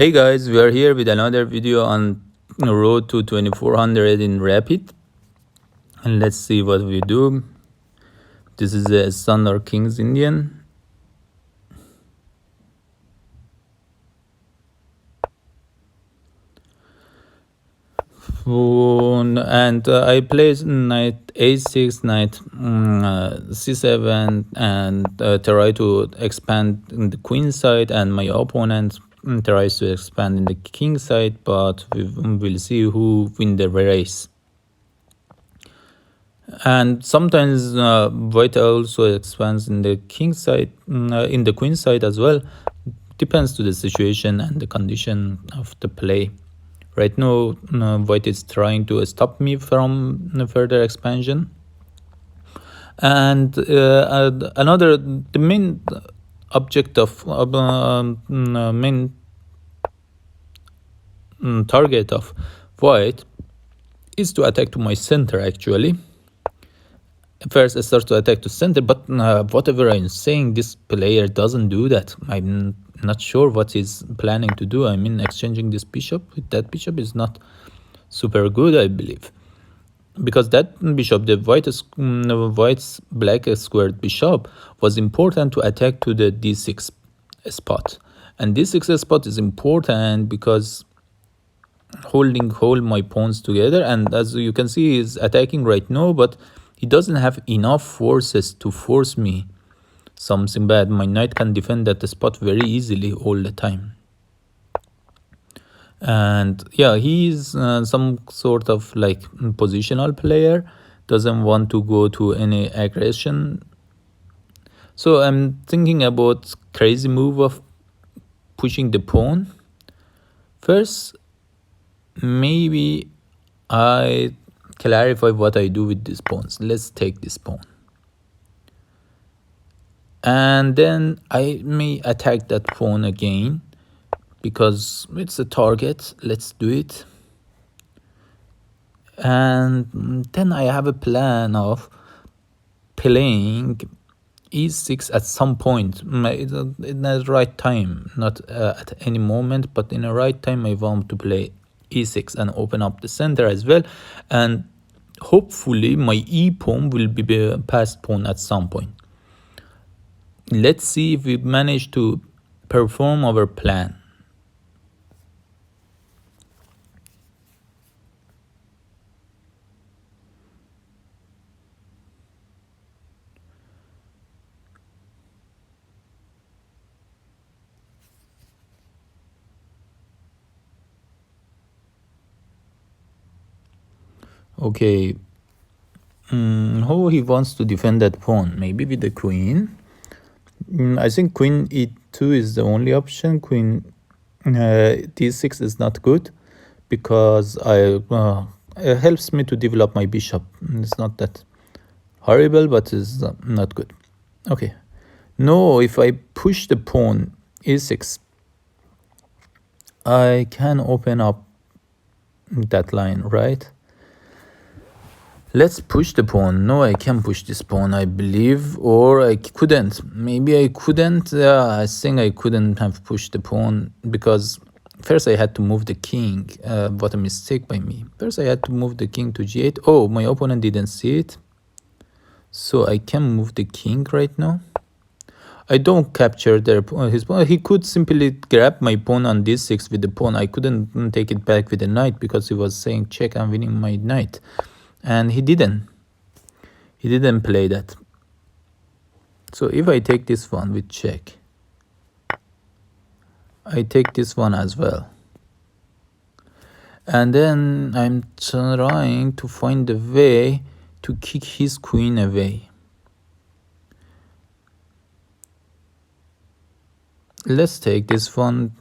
Hey guys, we are here with another video on road to 2400 in Rapid, and let's see what we do. This is a standard King's Indian. And I play knight a6, knight c7, and try to expand in the queen side, and my opponent tries to expand in the king side, but we will see who win the race. And sometimes white also expands in the king side, in the queen side as well. Depends to the situation and the condition of the play. Right now, white is trying to stop me from further expansion. And the main object of main target of white is to attack to my center actually. First, I start to attack to center, but whatever I'm saying, this player doesn't do that. I'm not sure what he's planning to do. I mean, exchanging this bishop with that bishop is not super good, I believe. Because that bishop, the white's black squared bishop, was important to attack to the d6 spot. And d6 spot is important because hold my pawns together. And as you can see, he's attacking right now, but he doesn't have enough forces to force me something bad. My knight can defend that spot very easily all the time. And yeah, he's some sort of like positional player, doesn't want to go to any aggression. So I'm thinking about crazy move of pushing the pawn. First, maybe I clarify what I do with these pawns. Let's take this pawn. And then I may attack that pawn again because it's a target. Let's do it. And then I have a plan of playing e6 at some point in the right time, not at any moment, but in the right time I want to play e6 and open up the center as well, and hopefully my e pawn will be passed pawn at some point. Let's see if we manage to perform our plan. Okay, how he wants to defend that pawn? Maybe with the queen. I think queen e2 is the only option. Queen d6 is not good because it helps me to develop my bishop. It's not that horrible, but it's not good. Okay, no, if I push the pawn e6, I can open up that line, right? Let's push the pawn. No, I can push this pawn, I believe, or I couldn't. Maybe I couldn't. Yeah, I think I couldn't have pushed the pawn because first I had to move the king. What a mistake by me. First I had to move the king to g8. Oh, my opponent didn't see it. So I can move the king right now. I don't capture his pawn. He could simply grab my pawn on d6 with the pawn. I couldn't take it back with the knight because he was saying, check, I'm winning my knight. And he didn't play that. So if I take this one with check, I take this one as well, and then I'm trying to find a way to kick his queen away. Let's take this one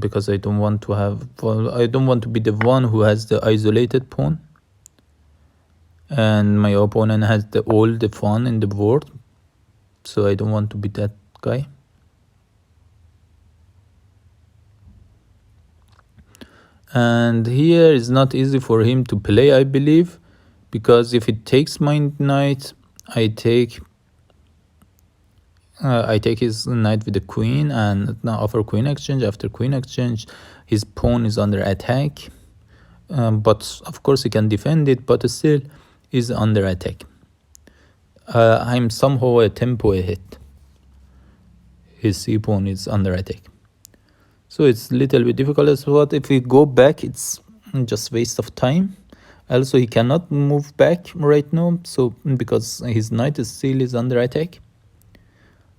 because I don't want to be the one who has the isolated pawn, and my opponent has all the fun in the board, so I don't want to be that guy. And here is not easy for him to play, I believe, because if it takes my knight, I take I take his knight with the queen, and now offer queen exchange. After queen exchange, his pawn is under attack, but of course he can defend it, but still is under attack. I'm somehow a tempo ahead. His c pawn is under attack, so it's a little bit difficult. As what if we go back, it's just waste of time. Also, he cannot move back right now, so because his knight is still is under attack.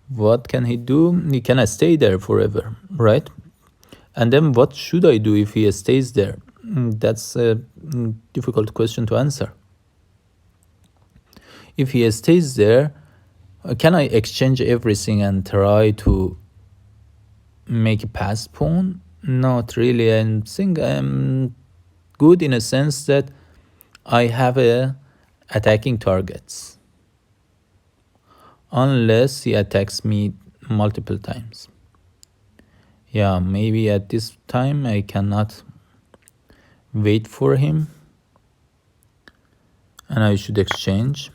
What can he do? He cannot stay there forever, right? And then what should I do if he stays there? That's a difficult question to answer. If he stays there, can I exchange everything and try to make a pass pawn? Not really. I think I'm good in a sense that I have attacking targets, unless he attacks me multiple times. Yeah, maybe at this time I cannot wait for him, and I should exchange.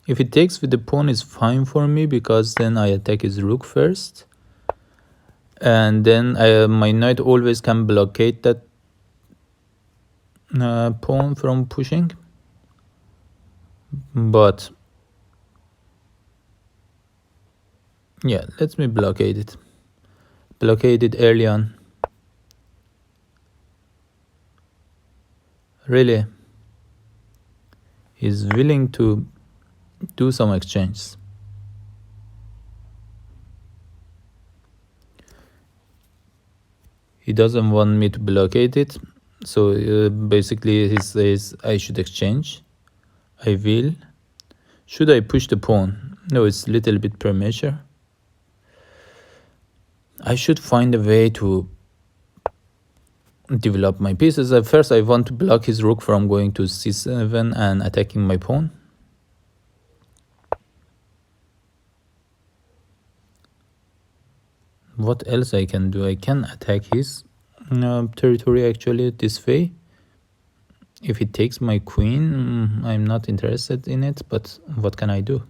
If he takes with the pawn, is fine for me, because then I attack his rook first, and then my knight always can blockade that pawn from pushing. But yeah, let me blockade it. Blockade it early on. Really, he's willing to do some exchanges. He doesn't want me to blockade it, so basically he says I should exchange. I will. Should I push the pawn? No, it's a little bit premature. I should find a way to develop my pieces. At first, I want to block his rook from going to c7 and attacking my pawn. What else I can do? I can attack his territory actually this way. If he takes my queen, I'm not interested in it, but what can I do?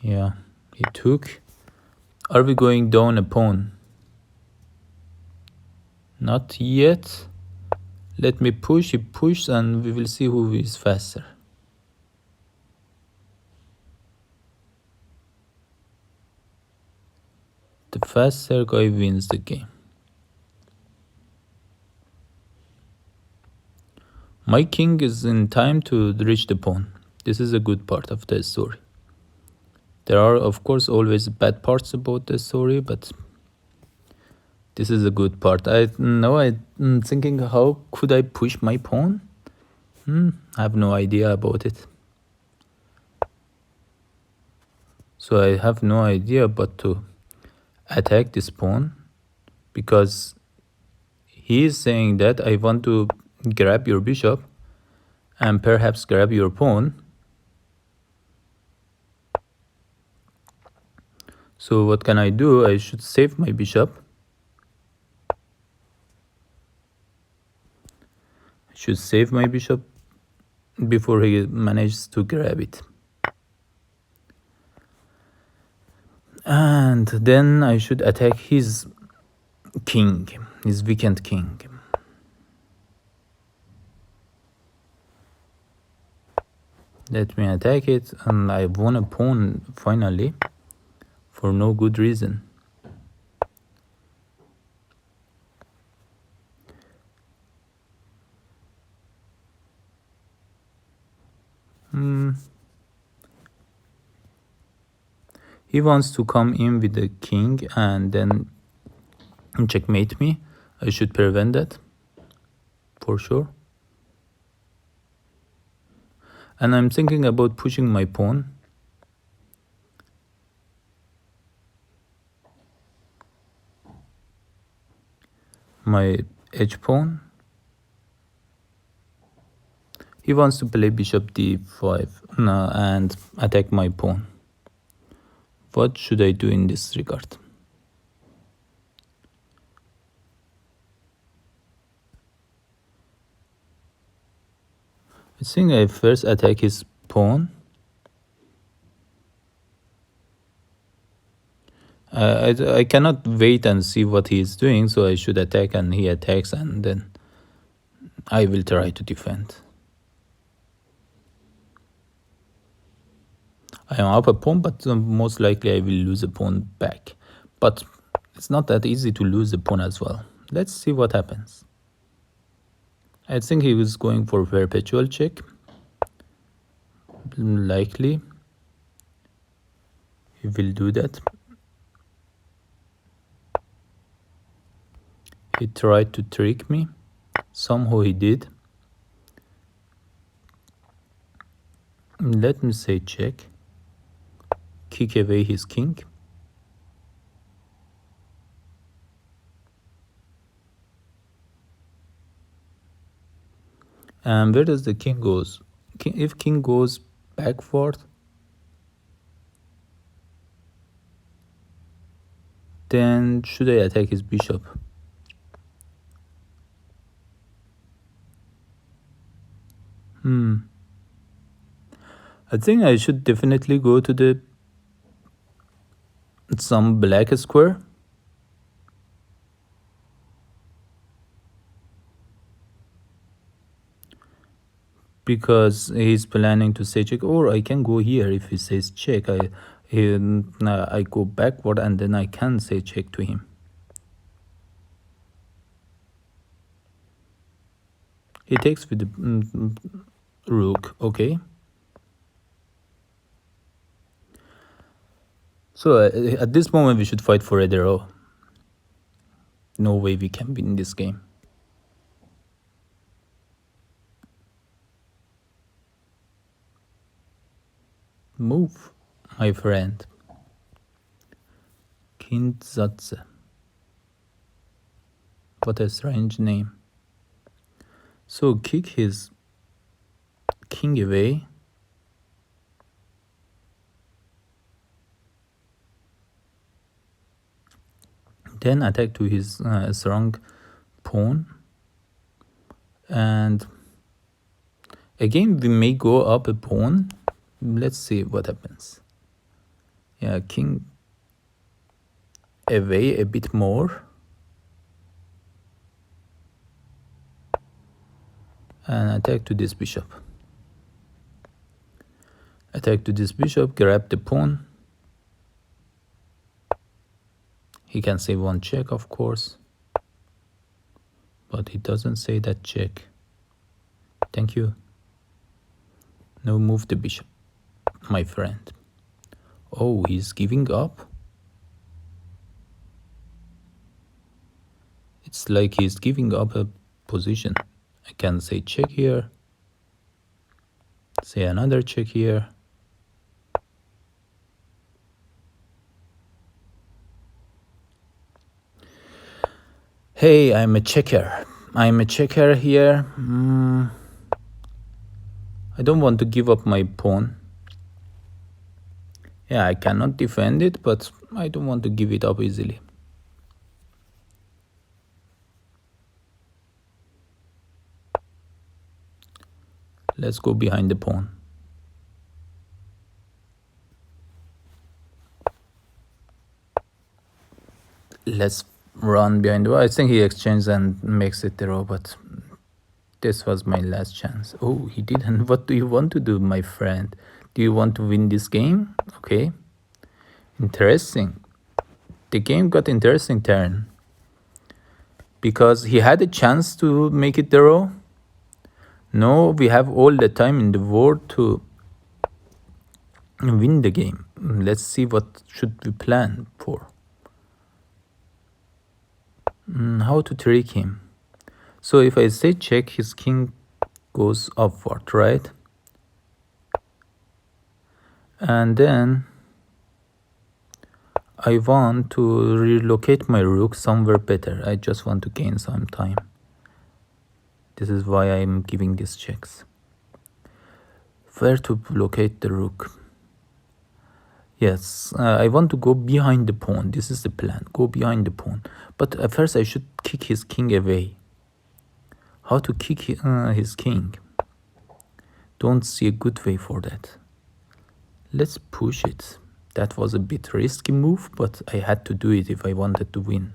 Yeah, he took. Are we going down a pawn? Not yet. Let me push. He pushed, and we will see who is faster. The faster guy wins the game. My king is in time to reach the pawn. This is a good part of the story. There are, of course, always bad parts about the story, but this is a good part. I'm thinking, how could I push my pawn? I have no idea about it. So I have no idea but to attack this pawn, because he is saying that I want to grab your bishop and perhaps grab your pawn. So what can I do? I should save my bishop. I should save my bishop before he manages to grab it. And then I should attack his king, his weakened king. Let me attack it, and I won a pawn finally, for no good reason. He wants to come in with the king and then checkmate me. I should prevent that, for sure. And I'm thinking about pushing my pawn. My h pawn. He wants to play bishop d5 and attack my pawn. What should I do in this regard? I think I first attack his pawn. I cannot wait and see what he is doing, so I should attack and he attacks, and then I will try to defend. I am up a pawn, but most likely I will lose a pawn back. But it's not that easy to lose a pawn as well. Let's see what happens. I think he was going for perpetual check. Likely he will do that. He tried to trick me. Somehow he did. Let me say check. Kick away his king. And where does the king goes? If king goes backward, then should I attack his bishop? I think I should definitely go to the some black square. Because he's planning to say check, or I can go here. If he says check, I go backward and then I can say check to him. He takes with the rook. Okay. So at this moment we should fight for a draw. No way we can win this game. Move, my friend. Kindzadze. What a strange name. So kick his king away. Then attack to his strong pawn. And again we may go up a pawn. Let's see what happens. Yeah, king away a bit more. And attack to this bishop. Attack to this bishop, grab the pawn. He can say one check, of course. But he doesn't say that check. Thank you. Now move the bishop, my friend. Oh, he's giving up. It's like he's giving up a position. I can say check here. Say another check here. Hey, I'm a checker. I'm a checker here. I don't want to give up my pawn. Yeah, I cannot defend it, but I don't want to give it up easily. Let's go behind the pawn. Let's run behind the pawn. I think he exchanges and makes it draw, but this was my last chance. Oh, he didn't. What do you want to do, my friend? Do you want to win this game? Okay. Interesting. The game got interesting turn. Because he had a chance to make it draw. No, we have all the time in the world to win the game. Let's see what should we plan for. How to trick him. So if I say check, his king goes upward, right? And then I want to relocate my rook somewhere better. I just want to gain some time. This is why I'm giving these checks. Where to locate the rook? Yes, I want to go behind the pawn. This is the plan. Go behind the pawn. But at first I should kick his king away. How to kick his king? Don't see a good way for that. Let's push it. That was a bit risky move, but I had to do it if I wanted to win.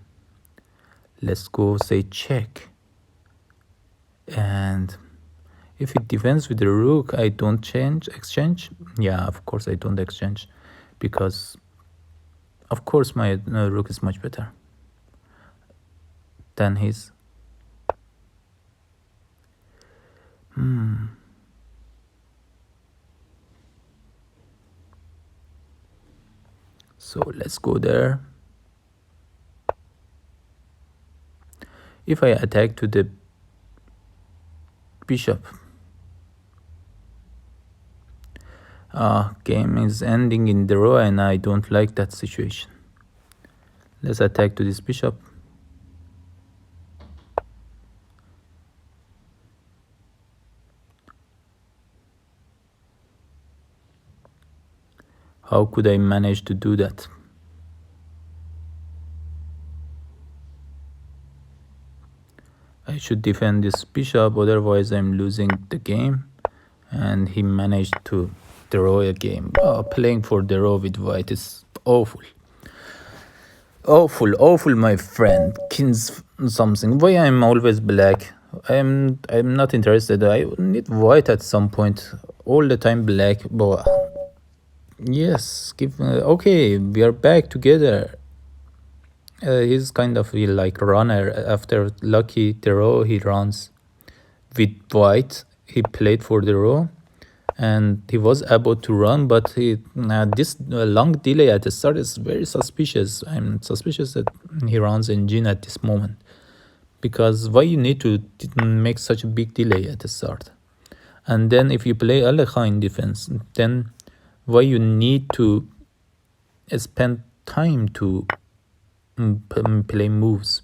Let's go say check. And if it defends with the rook, I don't exchange. Yeah, of course I don't exchange, because of course my rook is much better than his. So let's go there. If I attack to the bishop, game is ending in the row and I don't like that situation. Let's attack to this bishop. How could I manage to do that? I should defend this bishop, otherwise I'm losing the game. And he managed to draw a game. Playing for the row with white is awful. Awful, my friend. Kings something. Why I'm always black? I'm not interested. I need white at some point. All the time black. But yes, okay, we are back together. He's kind of like runner. After lucky the row, he runs with white. He played for the row, and he was about to run, but this long delay at the start is very suspicious. I'm suspicious that he runs engine at this moment, because why you need to make such a big delay at the start? And then if you play Alekhine defense, then why you need to spend time to play moves?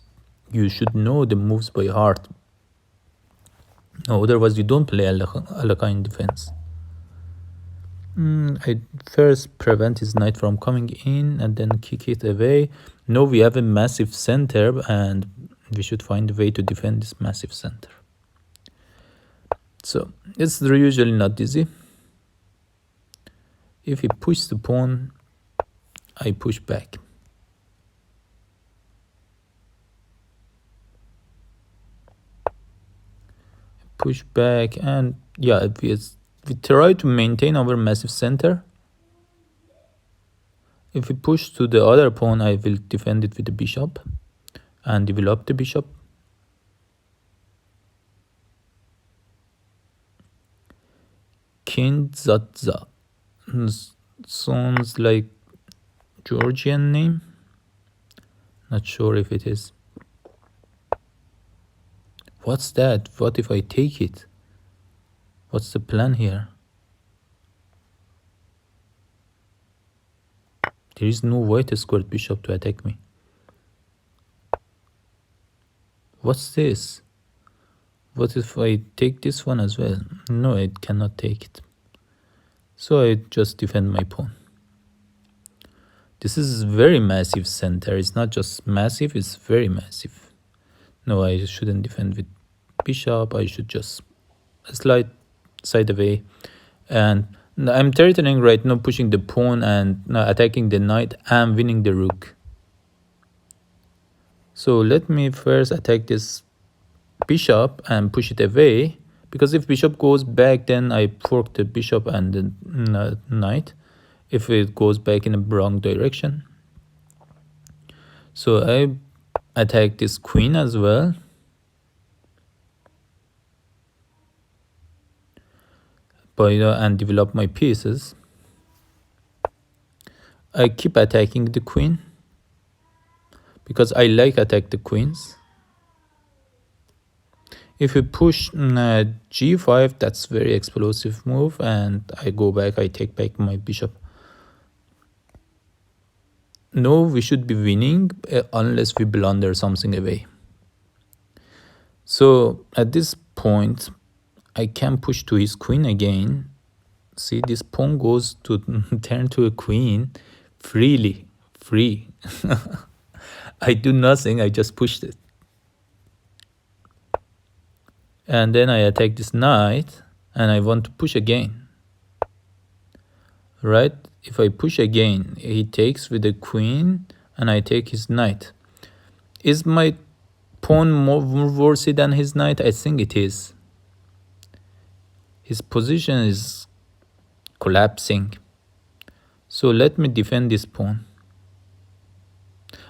You should know the moves by heart. No, otherwise you don't play Alekhine defense. I first prevent his knight from coming in and then kick it away. Now we have a massive center and we should find a way to defend this massive center. So it's usually not easy. If he pushes the pawn, I push back. Push back, and yeah, we try to maintain our massive center. If we push to the other pawn, I will defend it with the bishop and develop the bishop. Kindzadza sounds like Georgian name. Not sure if it is. What's that? What if I take it? What's the plan here? There is no white squared bishop to attack me. What's this? What if I take this one as well? No, I cannot take it. So I just defend my pawn. This is very massive center. It's not just massive, it's very massive. No, I shouldn't defend with bishop. I should just slide side away. And I'm threatening right now, pushing the pawn and attacking the knight and winning the rook. So let me first attack this bishop and push it away, because if bishop goes back, then I fork the bishop and the knight if it goes back in a wrong direction. So I attack this queen as well. And develop my pieces. I keep attacking the queen because I like attack the queens. If you push g5, that's very explosive move, and I go back, I take back my bishop. No, we should be winning unless we blunder something away. So at this point, I can push to his queen again. See, this pawn goes to turn to a queen freely, free. I do nothing, I just pushed it. And then I attack this knight. and I want to push again, right? If I push again, he takes with the queen and I take his knight. Is my pawn more worthy than his knight? I think it is. His position is collapsing. So let me defend this pawn.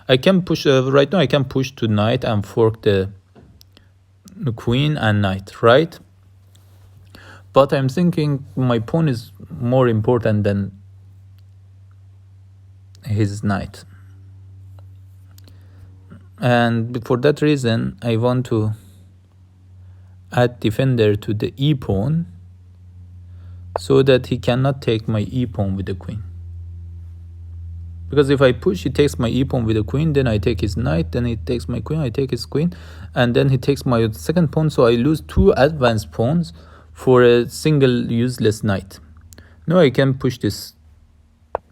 I can push, right now I can push to knight and fork the queen and knight, right? But I'm thinking my pawn is more important than his knight. And for that reason, I want to add defender to the e pawn so that he cannot take my e pawn with the queen. Because if I push, he takes my e pawn with the queen, then I take his knight, then he takes my queen, I take his queen, and then he takes my second pawn, so I lose 2 advanced pawns for a single useless knight. Now I can push this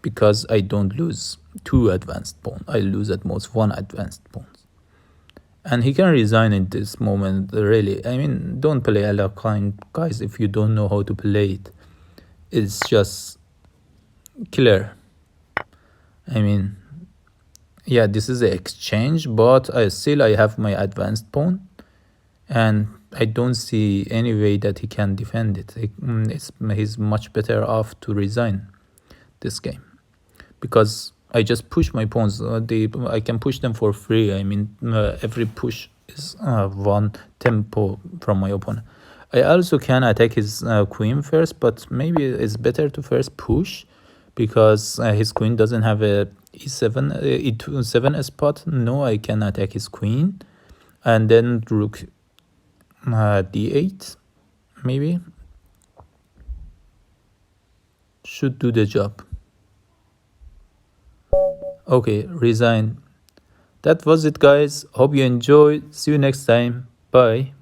because I don't lose 2 advanced pawns. I lose at most 1 advanced pawn. And he can resign in this moment, really. I mean, don't play Alekhine, guys, if you don't know how to play it. It's just killer. I mean, yeah, this is the exchange, but I have my advanced pawn, and I don't see any way that he can defend it. He's much better off to resign this game, because I just push my pawns. I can push them for free. I mean, every push is 1 tempo from my opponent. I also can attack his queen first, but maybe it's better to first push, because his queen doesn't have a e7, e7 spot. No, I can attack his queen, and then rook d8, maybe. Should do the job. Okay, resign. That was it, guys. Hope you enjoyed. See you next time. Bye.